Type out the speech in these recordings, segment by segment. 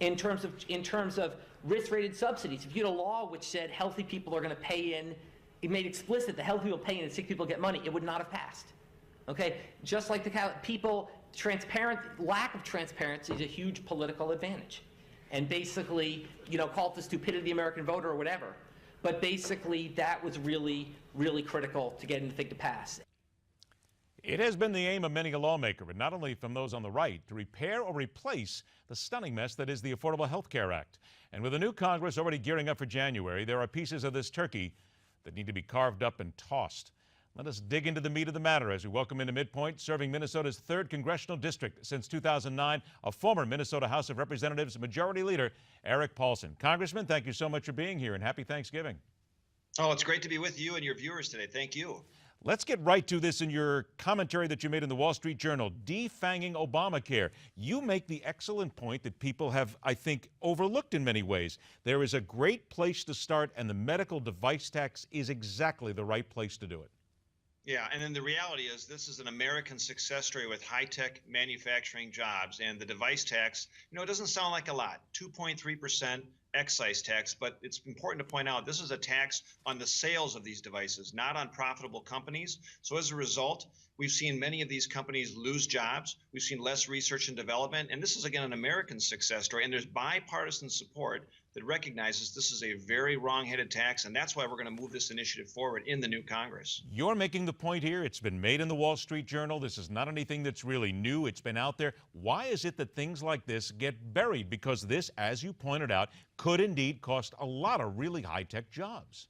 in terms of risk-rated subsidies. If you had a law which said healthy people are going to pay in, it made explicit that healthy people pay in and sick people get money, it would not have passed. Okay, just like lack of transparency is a huge political advantage. And basically, call it the stupidity of the American voter or whatever. But basically, that was really, really critical to getting the thing to pass. It has been the aim of many a lawmaker, but not only from those on the right, to repair or replace the stunning mess that is the Affordable Health Care Act. And with a new Congress already gearing up for January, there are pieces of this turkey that need to be carved up and tossed. Let us dig into the meat of the matter as we welcome into MidPoint, serving Minnesota's 3rd Congressional District since 2009, a former Minnesota House of Representatives Majority Leader, Erik Paulsen. Congressman, thank you so much for being here, and happy Thanksgiving. Oh, it's great to be with you and your viewers today. Thank you. Let's get right to this in your commentary that you made in the Wall Street Journal, defanging Obamacare. You make the excellent point that people have, I think, overlooked in many ways. There is a great place to start, and the medical device tax is exactly the right place to do it. Yeah, and then the reality is this is an American success story with high-tech manufacturing jobs, and the device tax, it doesn't sound like a lot, 2.3% excise tax, but it's important to point out this is a tax on the sales of these devices, not on profitable companies. So as a result, we've seen many of these companies lose jobs. We've seen less research and development, and this is, again, an American success story, and there's bipartisan support that recognizes this is a very wrong-headed tax, and that's why we're going to move this initiative forward in the new Congress. You're making the point here. It's been made in the Wall Street Journal. This is not anything that's really new. It's been out there. Why is it that things like this get buried? Because this, as you pointed out, could indeed cost a lot of really high-tech jobs.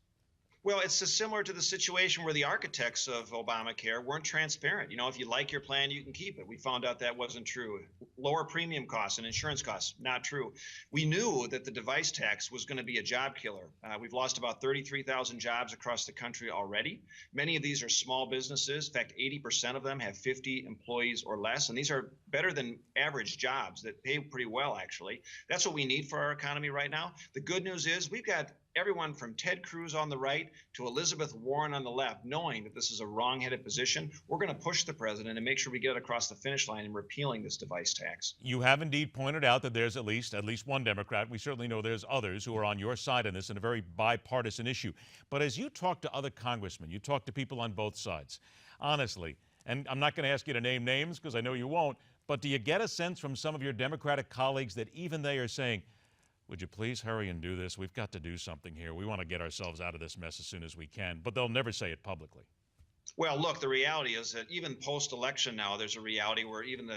Well, it's similar to the situation where the architects of Obamacare weren't transparent. If you like your plan, you can keep it. We found out that wasn't true. Lower premium costs and insurance costs, not true. We knew that the device tax was going to be a job killer. We've lost about 33,000 jobs across the country already. Many of these are small businesses. In fact, 80% of them have 50 employees or less, and these are better than average jobs that pay pretty well, actually. That's what we need for our economy right now. The good news is we've got everyone from Ted Cruz on the right to Elizabeth Warren on the left, knowing that this is a wrong-headed position. We're going to push the president and make sure we get across the finish line in repealing this device tax. You have indeed pointed out that there's at least one Democrat. We certainly know there's others who are on your side in this in a very bipartisan issue. But as you talk to other congressmen, you talk to people on both sides, honestly, and I'm not going to ask you to name names because I know you won't, but do you get a sense from some of your Democratic colleagues that even they are saying, would you please hurry and do this? We've got to do something here. We want to get ourselves out of this mess as soon as we can. But they'll never say it publicly. Well, look, the reality is that even post-election now, there's a reality where even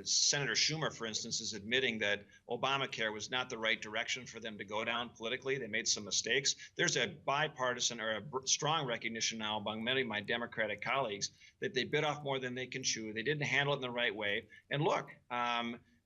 Senator Schumer, for instance, is admitting that Obamacare was not the right direction for them to go down politically. They made some mistakes. There's a bipartisan or a strong recognition now among many of my Democratic colleagues that they bit off more than they can chew. They didn't handle it in the right way. And look,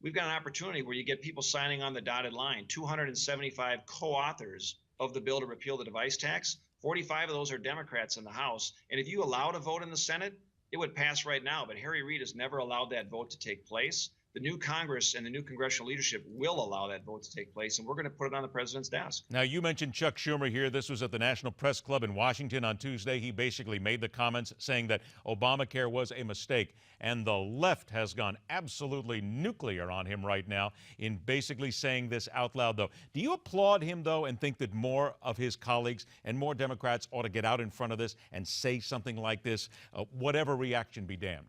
we've got an opportunity where you get people signing on the dotted line, 275 co-authors of the bill to repeal the device tax. 45 of those are Democrats in the House. And if you allowed a vote in the Senate, it would pass right now. But Harry Reid has never allowed that vote to take place. The new Congress and the new congressional leadership will allow that vote to take place, and we're going to put it on the president's desk. Now, you mentioned Chuck Schumer here. This was at the National Press Club in Washington on Tuesday. He basically made the comments saying that Obamacare was a mistake, and the left has gone absolutely nuclear on him right now in basically saying this out loud, though. Do you applaud him, though, and think that more of his colleagues and more Democrats ought to get out in front of this and say something like this, whatever reaction be damned?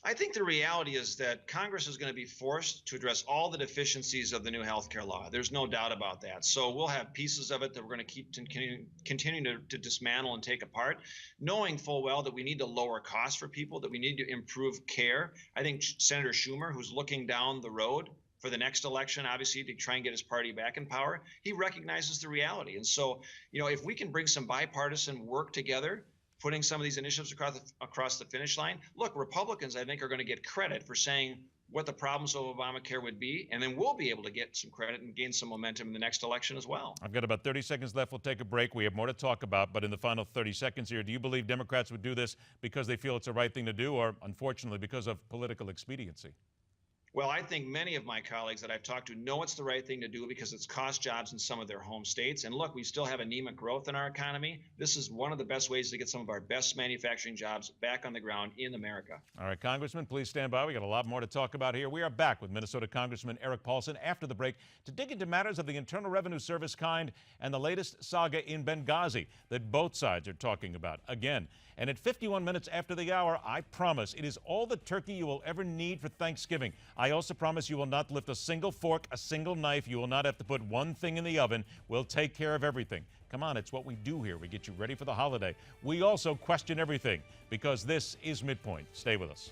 I think the reality is that Congress is going to be forced to address all the deficiencies of the new health care law. There's no doubt about that. So we'll have pieces of it that we're going to keep continuing to dismantle and take apart, knowing full well that we need to lower costs for people, that we need to improve care. I think Senator Schumer, who's looking down the road for the next election, obviously, to try and get his party back in power, he recognizes the reality. And so, if we can bring some bipartisan work together, putting some of these initiatives across the finish line. Look, Republicans, I think, are going to get credit for saying what the problems of Obamacare would be, and then we'll be able to get some credit and gain some momentum in the next election as well. I've got about 30 seconds left. We'll take a break. We have more to talk about, but in the final 30 seconds here, do you believe Democrats would do this because they feel it's the right thing to do, or unfortunately because of political expediency? Well, I think many of my colleagues that I've talked to know it's the right thing to do because it's cost jobs in some of their home states. And look, we still have anemic growth in our economy. This is one of the best ways to get some of our best manufacturing jobs back on the ground in America. All right, Congressman, please stand by. We got a lot more to talk about here. We are back with Minnesota Congressman Erik Paulsen after the break to dig into matters of the Internal Revenue Service kind and the latest saga in Benghazi that both sides are talking about again. And at 51 minutes after the hour, I promise it is all the turkey you will ever need for Thanksgiving. I also promise you will not lift a single fork, a single knife. You will not have to put one thing in the oven. We'll take care of everything. Come on, it's what we do here. We get you ready for the holiday. We also question everything because this is MidPoint. Stay with us.